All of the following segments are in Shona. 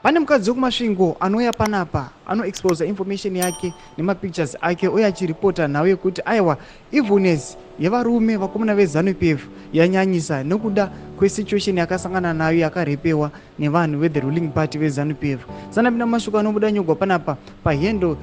Pane mukadzi wekumasvingo anouya panapa anoexposa information yake nemapictures ake uye achiripota nhau yekuti aiwa evilness yevarume vakomana veZanu PF yanyanyisa nekuda kwesituation yakasangana nayo yakarepewa nevanhu vethe ruling party veZanu PF. Sanapinda mashoko anobuda nyogwa panapa pahendo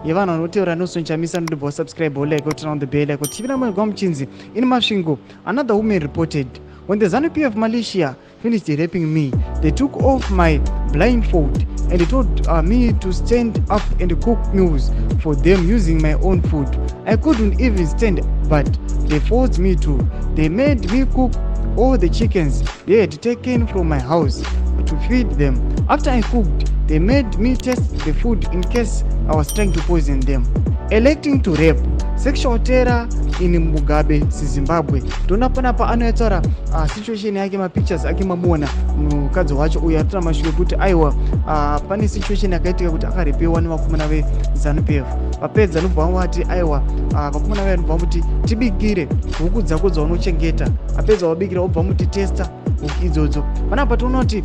yevanhu vanoteura Nelson Chamisa nodobva wasubscribe like turn on the bell like tivina mwegwa muchinzi ini masvingo. Another woman reported, when the Zanu PF militia finished raping me, they took off my blindfold and they told me to stand up and cook meals for them using my own food. I couldn't even stand, but they forced me to. They made me cook all the chickens they had taken from my house to feed them. After I cooked, they made me taste the food in case I was trying to poison them. Electing to rape, sexual terror in Mugabe, Zimbabwe. Tona panapa anotaura situation yake mapictures ake mamuona mukadzi wacho uyo atira mashure kuti aiwa pane situation yakaitika kuti akarepewa nevakomana veZanu PF. Vapedza nobva vati aiwa vakomana vedu nobva muti tibikire huku dzako dzaunochengeta. Apedza wabikira wobva muti testa huku idzodzo. Panapa toona kuti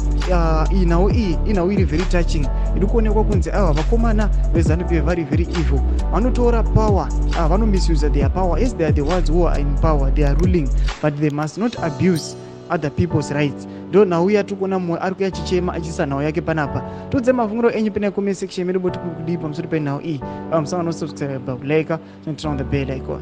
iyi nhau iri very touching. Iri kuonekwa kunzi aiwa vakomana veZanu PF vari very evil. Vanotora power, vano misuse their power. Yes, they are the ones who are in power, they are ruling, but they must not abuse other people's rights. Ndo nhau yatikuona mumwe ari kuya chichema achisa nhau yake panapa. Tudze mavhunguro enyu pane comment section medu boti kudi pamusoro penhau iyi. Musangano subscribe like and turn on the bell icon.